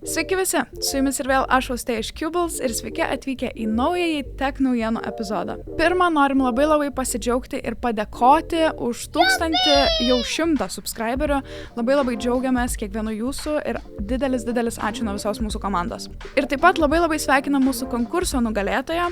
Sveiki visi, su jumis ir vėl aš Austėja iš Cubles ir sveiki atvykę į naująjį tech naujienų epizodą. Pirmą, norim labai pasidžiaugti ir padėkoti už 100 subscriberių. Labai džiaugiamės kiekvienu jūsų ir didelis ačiū nuo visos mūsų komandos. Ir taip pat labai sveikinam mūsų konkurso nugalėtoją.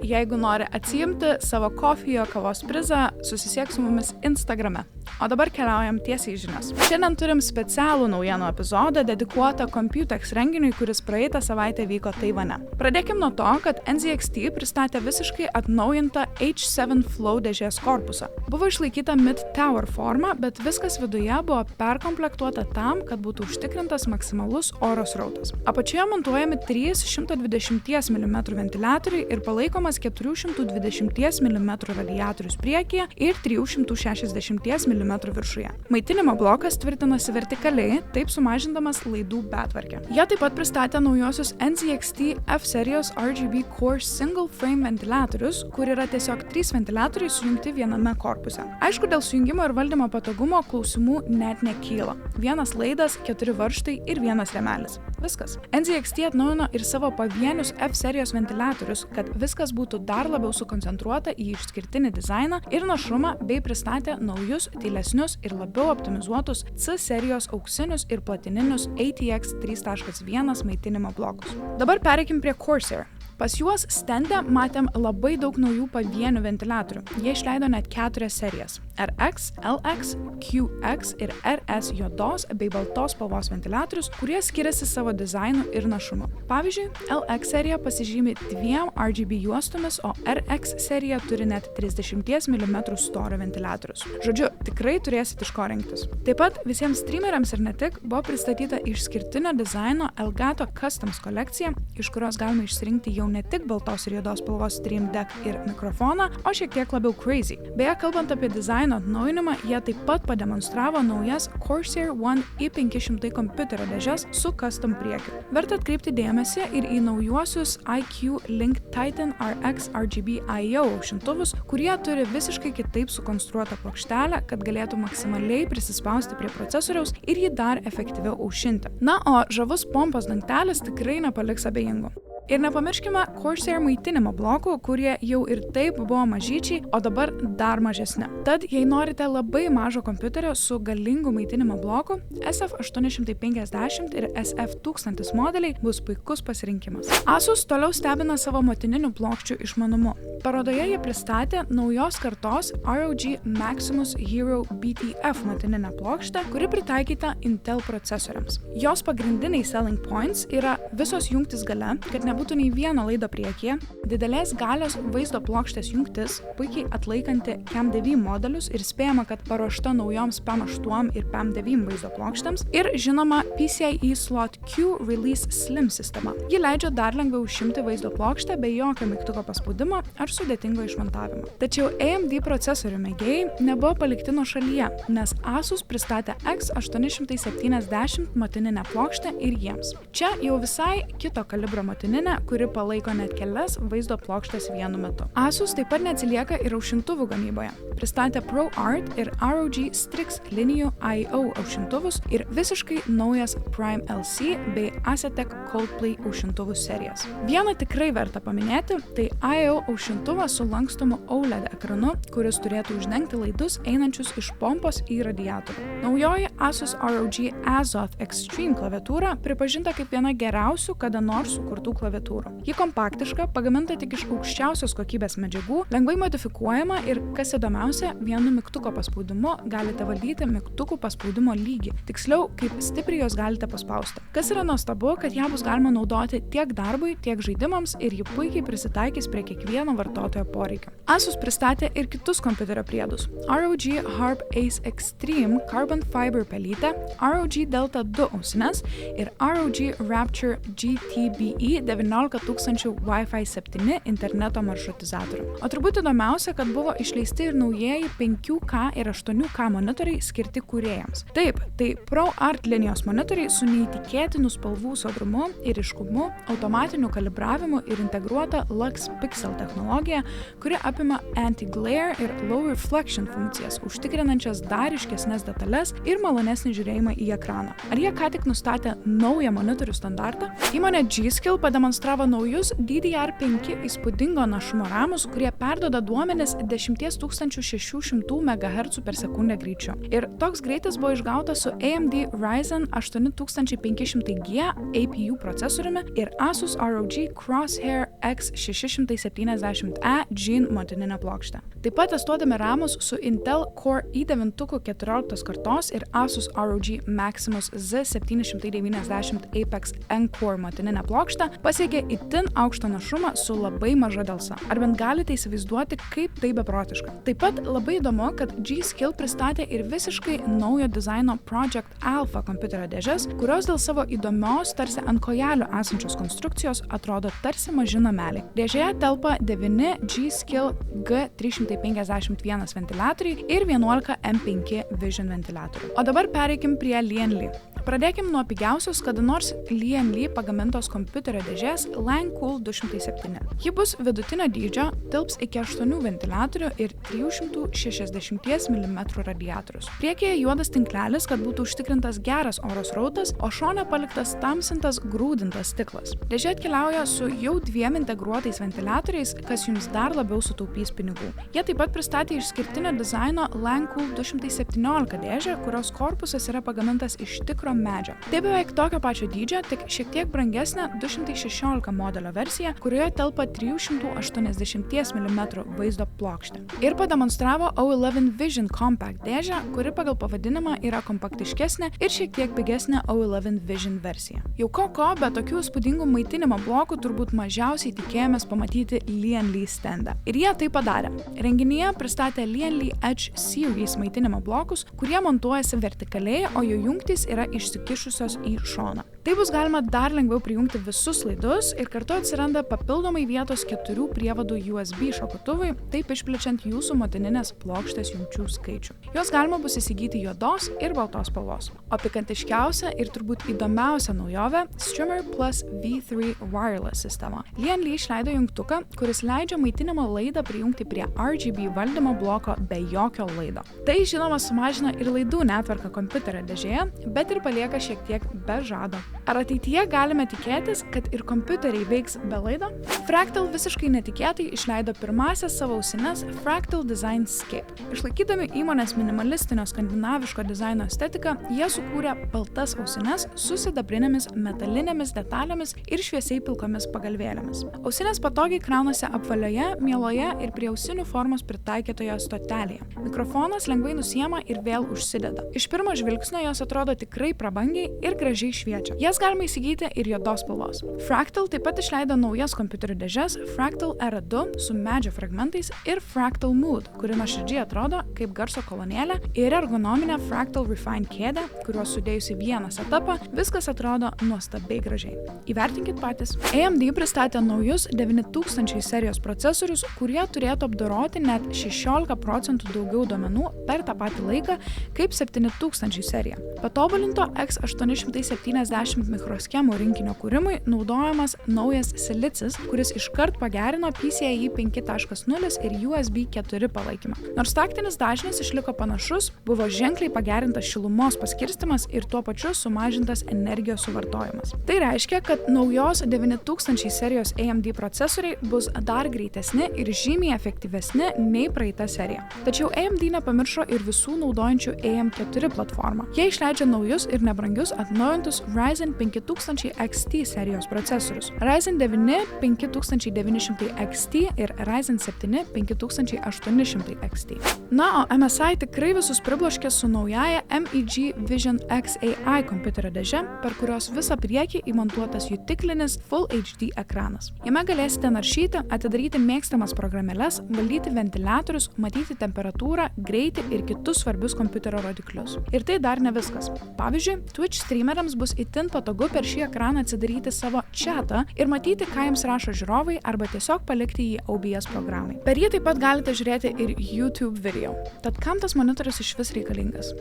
Jeigu nori atsiimti savo kofijo kavos prizą, susisiek su mumis Instagrame. O dabar keliaujam tiesiai į žinias. Šiandien turim specialų naujienų epizodą dedikuotą Computex renginiui, kuris praeitą savaitę vyko Taivane. Pradėkim nuo to, kad NZXT pristatė visiškai atnaujintą H7 Flow dėžės korpusą. Buvo išlaikyta mid-tower forma, bet viskas viduje buvo perkomplektuota tam, kad būtų užtikrintas maksimalus oro srautas. Apačioje montuojami 3 120 mm ventiliatoriai ir palaikomas 420 mm radiatorius priekyje ir 360 mm viršuje. Maitinimo blokas tvirtinasi vertikaliai, taip sumažindamas laidų betvarkę. Jie taip pat pristatė naujosius NZXT F serijos RGB Core Single Frame ventiliatorius, kur yra tiesiog 3 ventiliatoriai sujungti viename korpuse. Aišku, dėl sujungimo ir valdymo patogumo klausimų net nekyla. Vienas laidas, 4 varžtai ir vienas rėmelis. Viskas. NZXT atnaujino ir savo pavienius F serijos ventiliatorius, kad viskas būtų dar labiau sukoncentruota į išskirtinį dizainą ir našumą, bei pristatė naujus, tylesnius ir labiau optimizuotus C serijos auksinius ir platininius ATX 3.1 maitinimo blokus. Dabar pereikim prie Corsair. Pas juos stende matėm labai daug naujų pavienių ventiliatorių. Jie išleido net 4 serijas – RX, LX, QX ir RS juodos bei baltos spalvos ventiliatorius, kurie skiriasi savo dizainu ir našumu. Pavyzdžiui, LX serija pasižymi 2 RGB juostomis, o RX serija turi net 30 mm storio ventiliatorius. Žodžiu, tikrai turėsit iš ko rinktis. Taip pat visiems streameriams ir ne tik buvo pristatyta išskirtinio dizaino Elgato Customs kolekcija, iš kurios galima išsirinkti jau ne tik baltos ir juodos spalvos Stream Deck ir mikrofoną, o šiek tiek labiau crazy. Beje, kalbant apie dizaino atnaujinimą, jie taip pat pademonstravo naujas Corsair One i500 kompiuterio dėžes su custom priekiu. Verta atkreipti dėmesį ir į naujuosius IQ Link Titan RX RGB I/O aušintuvus, kurie turi visiškai kitaip sukonstruotą plokštelę, kad galėtų maksimaliai prisispausti prie procesoriaus ir jį dar efektyviau aušinti. Na, o žavus pompos dangtelis tikrai nepaliks abejingų. Ir nepamirškime Corsair maitinimo blokų, kurie jau ir taip buvo mažyčiai, o dabar dar mažesni. Tad, jei norite labai mažo kompiuterio su galingu maitinimo bloku, SF850 ir SF1000 modeliai bus puikus pasirinkimas. Asus toliau stebina savo motininių plokščių išmanumu. Parodoje jie pristatė naujos kartos ROG Maximus Hero BTF motininę plokštę, kuri pritaikyta Intel procesoriams. Jos pagrindiniai selling points yra visos jungtis gale, kad nebūtų nei vieno laido priekyje, didelės galios vaizdo plokštės jungtis, puikiai atlaikanti CAM9 modelius ir spėjama, kad paruošta naujoms PAM8 ir PAM9 vaizdo plokštėms ir žinoma PCIe Slot Q Release Slim sistema. Ji leidžia dar lengviau išimti vaizdo plokštę be jokio mygtuko paspaudimo ar sudėtingo išmontavimo. Tačiau AMD procesorių mėgėjai nebuvo palikti nuošalyje, nes Asus pristatė X870 motininę plokštę ir jiems. Čia jau visai kito kalibro motininė, kuri palaiko net kelias vaizdo plokštės vienu metu. Asus taip pat neatsilieka ir aušintuvų gamyboje. Pristatė ProArt ir ROG Strix linijų I/O aušintuvus ir visiškai naujas Prime LC bei Asetek Coldplay aušintuvų serijas. Vieną tikrai verta paminėti, tai I/O aušintuvas su lankstomu OLED ekranu, kuris turėtų uždengti laidus einančius iš pompos į radiatorių. Naujoji Asus ROG Azoth Extreme klaviatūra pripažinta kaip viena geriausių kada nors sukurtų klaviatūrų. Ji kompaktiška, pagaminta tik iš aukščiausios kokybės medžiagų, lengvai modifikuojama ir, kas įdomiausia, vienu mygtuko paspaudimu galite valdyti mygtukų paspaudimo lygį, tiksliau, kaip stipriai jos galite paspausti. Kas yra nuostabu, kad ją bus galima naudoti tiek darbui, tiek žaidimams ir ji puikiai prisitaikys prie kiekvieno vartotojo poreikio. Asus pristatė ir kitus kompiuterio priedus. ROG Harp Ace Extreme Carbon Fiber pelytę, ROG Delta 2 ausines ir ROG Rapture GTBE 19000 Wi-Fi 7 interneto maršrutizatorių. O turbūt įdomiausia, kad buvo išleisti ir naujieji 5K ir 8K monitoriai skirti kūrėjams. Taip, tai ProArt linijos monitoriai su neįtikėtinu spalvų sodrumu ir ryškumu, automatiniu kalibravimu ir integruota Lux Pixel technologija technologiją, kuri apima anti-glare ir low reflection funkcijas, užtikrinančias dar ryškesnes detales ir malonesnį žiūrėjimą į ekraną. Ar jie ką tik nustatė naują monitorių standartą? Įmonė G.Skill pademonstravo naujus DDR5 įspūdingo našumo ramus, kurie perduoda duomenis 10,600 MHz per sekundę greičiu. Ir toks greitis buvo išgautas su AMD Ryzen 8500G APU procesoriumi ir Asus ROG Crosshair X670E Gen motininė plokštė. Taip pat testuodami ramus su Intel Core i9 14 kartos ir Asus ROG Maximus Z790 Apex N-Core motininė plokštė pasiekė itin aukštą našumą su labai maža delsa. Ar bent galite įsivaizduoti, kaip tai beprotiška? Taip pat labai įdomu, kad G.Skill pristatė ir visiškai naujo dizaino Project Alpha kompiuterio dėžes, kurios dėl savo įdomios, tarsi ant kojelių esančios konstrukcijos atrodo tarsi maži nameliai. Dėžėje telpa 9 G.Skill G351 ventiliatoriai ir 11 M5 Vision ventiliatorių. O dabar pereikim prie Lian Li. Pradėkim nuo pigiausios kada nors Lian Li pagamintos kompiuterio dėžės Langcool 207. Ji bus vidutinio dydžio, tilps iki 8 ventiliatorių ir 360 mm radiatorius. Priekyje juodas tinklelis, kad būtų užtikrintas geras oro srautas, o šone paliktas tamsintas grūdintas stiklas. Dėžė atkeliauja su jau 2 integruotais ventiliatoriais, kas jums dar labiau sutaupys pinigų. Jie taip pat pristatė išskirtinio dizaino Langcool 217 dėžę, kurios korpusas yra pagamintas iš tikro medžio. Tai beveik tokio pačio dydžio, tik šiek tiek brangesnė 216 modelio versija, kurioje telpa 380 mm vaizdo plokštė. Ir pademonstravo O11 Vision Compact dėžę, kuri pagal pavadinimą yra kompaktiškesnė ir šiek tiek pigesnė O11 Vision versija. Jau ko, bet tokių įspūdingų maitinimo blokų turbūt mažiausiai tikėjomės pamatyti Lian Li stende. Ir jie tai padarė. Renginyje pristatė Lian Li Edge Series maitinimo blokus, kurie montuojasi vertikaliai, o jų jungtys yra išsikišusios į šoną. Tai bus galima dar lengviau prijungti visus laidus ir kartu atsiranda papildomai vietos 4 prievadų USB šokutuvui, taip išplečiant jūsų motininės plokštės jungčių skaičių. Jos galima bus įsigyti juodos ir baltos spalvos. O pikantiškiausia ir turbūt įdomiausia naujovė – Streamer Plus V3 Wireless sistema. Lian Li išleido jungtuką, kuris leidžia maitinimo laidą prijungti prie RGB valdymo bloko be jokio laido. Tai žinoma sumažina ir laidų netvarką kompiuterio dėžėje, bet ir palieka šiek tiek be žado. Ar ateityje galime tikėtis, kad ir kompiuteriai veiks be laido? Fractal visiškai netikėtai išleido pirmąsias savo ausines Fractal Design Scape. Išlaikydami įmonės minimalistinio skandinaviško dizaino estetiką, jie sukūrė baltas ausines su sidabrinėmis metalinėmis detalėmis ir šviesiai pilkomis pagalvėlėmis. Ausinės patogiai kraunasi apvalioje, mieloje ir prie ausinių formos pritaikytoje stotelėje. Mikrofonas lengvai nusiema ir vėl užsideda. Iš pirmo žvilgsnio jos atrodo tikrai prabangiai ir gražiai šviečia. Jas galima įsigyti ir juodos spalvos. Fractal taip pat išleido naujas kompiuterių dėžes Fractal R2 su medžio fragmentais ir Fractal Mood, kuri nuoširdžiai atrodo kaip garso kolonėlė, ir ergonominė Fractal Refine kėdė, kuriuos sudėjus į vieną setupą, viskas atrodo nuostabiai gražiai. Įvertinkit patys. AMD pristatė naujus 9000 serijos procesorius, kurie turėtų apdoroti net 16% daugiau duomenų per tą patį laiką kaip 7000 serija. Patobulinto X870 mikroschemų rinkinio kūrimui naudojamas naujas silicis, kuris iškart pagerino PCIe 5.0 ir USB 4 palaikymą. Nors taktinis dažnis išliko panašus, buvo ženkliai pagerintas šilumos paskirstymas ir tuo pačiu sumažintas energijos suvartojimas. Tai reiškia, kad naujos 9000 serijos AMD procesoriai bus dar greitesni ir žymiai efektyvesni nei praeita serija. Tačiau AMD nepamiršo ir visų naudojančių AM4 platformą. Jie išleidžia naujus ir nebrangius atnaujintus Ryzen 5000 XT serijos procesorius. Ryzen 9 5900 XT ir Ryzen 7 5800 XT. Na, o MSI tikrai visus pribloškė su naujaja MEG Vision XAI kompiuterio dėže, per kurios visą priekį įmontuotas jutiklinis Full HD ekranas. Jame galėsite naršyti, atidaryti mėgstamas programėles, valdyti ventiliatorius, matyti temperatūrą, greitį ir kitus svarbius kompiuterio rodiklius. Ir tai dar ne viskas. Pavyzdžiui, Twitch streameriams bus itin patogu per šį ekraną atsidaryti savo chatą ir matyti, ką jums rašo žiūrovai, arba tiesiog palikti jį OBS programai. Per jį taip pat galite žiūrėti ir YouTube video. Tad kam tas monitorius išvis reikalingas?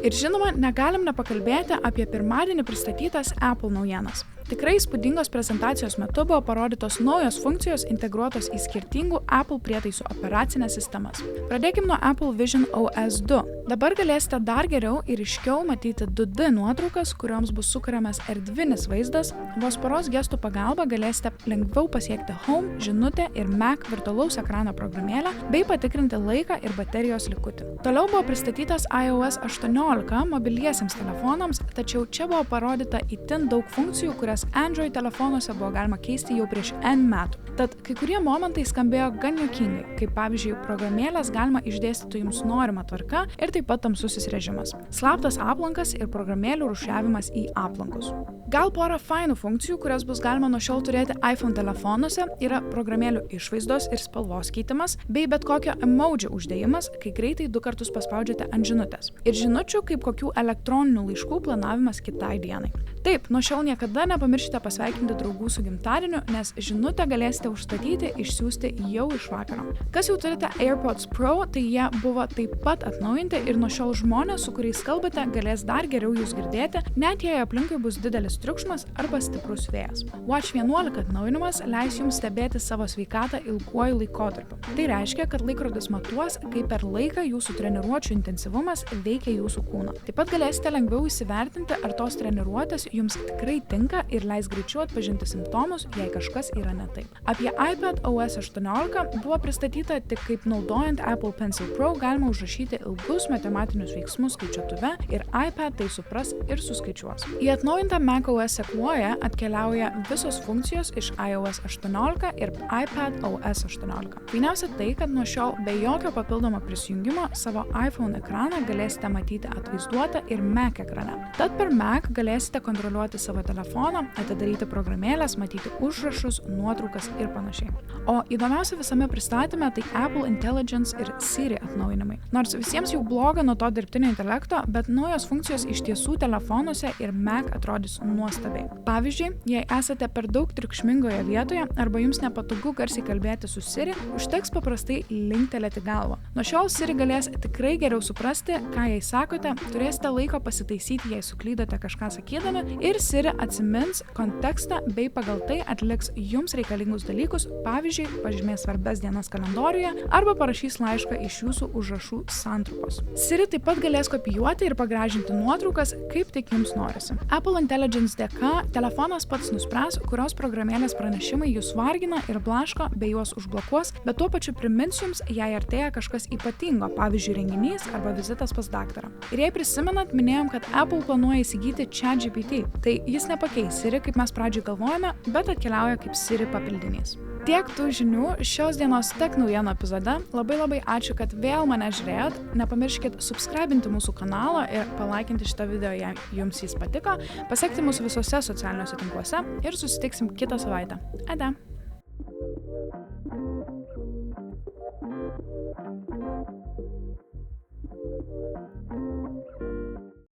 Ir žinoma, negalim nepakalbėti apie pirmadienį pristatytas Apple naujienas. Tikrai įspūdingos prezentacijos metu buvo parodytos naujos funkcijos integruotos į skirtingų Apple prietaisų operacinės sistemas. Pradėkime nuo Apple Vision OS 2. Dabar galėsite dar geriau ir ryškiau matyti 2D nuotraukas, kurioms bus sukuriamas erdvinis vaizdas. Vos poros gestų pagalba galėsite lengviau pasiekti Home, žinutę ir Mac virtualaus ekrano programėlę bei patikrinti laiką ir baterijos likutį. Toliau buvo pristatytas iOS 18 mobiliesiems telefonams, tačiau čia buvo parodyta itin daug funkcijų, kurias Android telefonuose buvo galima keisti jau prieš N metų. Tad kai kurie momentai skambėjo gan juokingai, kaip pavyzdžiui, programėlės galima išdėstyti jums norimą tvarką ir taip pat tamsusis režimas, slaptas aplankas ir programėlių rūšiavimas į aplankus. Gal porą fainų funkcijų, kurias bus galima nuo šiol turėti iPhone telefonuose, yra programėlių išvaizdos ir spalvos keitimas, bei bet kokio emoji uždėjimas, kai greitai 2 kartus paspaudžiate ant žinutės. Ir žinučių kaip kokių elektroninių laiškų planavimas kitai dienai. Taip, nuo šiol niekada nepamirškite pasveikinti draugų su gimtadieniu, nes žinutę galėsite užstatyti, išsiųsti jau iš vakaro. Kas jau turite AirPods Pro, tai jie buvo taip pat atnaujinti ir nuo šiol žmonės, su kuriais kalbate, galės dar geriau jūs girdėti, net jei aplinkui bus didelis triukšmas arba stiprus vėjas. Watch 11 atnaujinimas leis jums stebėti savo sveikatą ilguoju laikotarpiu. Tai reiškia, kad laikrodis matuos, kaip per laiką jūsų treniruočių intensyvumas veikia jūsų kūną. Taip pat galėsite lengviau įsivertinti, ar tos treniruotės jums tikrai tinka ir leis greičiau atpažinti simptomus, jei kažkas yra ne taip. Apie iPad OS 18 buvo pristatyta tik kaip naudojant Apple Pencil Pro galima užrašyti ilgus matematinius veiksmus skaičiuotuve ir iPad tai supras ir suskaičiuos. Į atnaujintą macOS Sequoia atkeliauja visos funkcijos iš iOS 18 ir iPad OS 18. Fainiausia tai, kad nuo šiol be jokio papildomo prisijungimo savo iPhone ekraną galėsite matyti atvaizduotą ir Mac ekrane. Tad per Mac galėsite kontroliuoti savo telefoną, atidaryti programėlės, matyti užrašus, nuotraukas ir panašiai. O įdomiausia visame pristatyme tai Apple Intelligence ir Siri atnaujinimai. Nors visiems jau bloga nuo to dirbtinio intelekto, bet naujos funkcijos iš tiesų telefonuose ir Mac atrodys nuostabiai. Pavyzdžiui, jei esate per daug triukšmingoje vietoje arba jums nepatogu garsiai kalbėti su Siri, užteks paprastai linktelėti galvą. Nuo šiol Siri galės tikrai geriau suprasti, ką jai sakote, turėsite laiko pasitaisyti, jei suklydote kažką sakydami, ir Siri atsimins kontekstą bei pagal tai atliks jums reikalingus dalykus, pavyzdžiui, pažymės svarbias dienas kalendoriuje arba parašys laišką iš jūsų užrašų santrupos. Siri taip pat galės kopijuoti ir pagražinti nuotraukas, kaip tik jums norisi. Apple Intelligence dėka telefonas pats nuspręs, kurios programėlės pranešimai jūs vargina ir blaško bei juos užblokuos, bet tuo pačiu primins jums, jei artėja kažkas ypatingo, pavyzdžiui, renginys arba vizitas pas daktarą. Ir jei prisimenat, minėjom, kad Apple planuoja įsigyti ChatGPT. Tai jis nepakeis Siri, kaip mes pradžiai galvojame, bet atkeliauja kaip Siri papildinys. Tiek tų žinių šios dienos Tech naujienų epizode. Labai ačiū, kad vėl mane žiūrėjot. Nepamirškit subscribinti mūsų kanalą ir palaikinti šitą video, jei jums jis patiko. Pasekti mūsų visose socialiniuose tinkluose ir susitiksim kitą savaitę. Ade!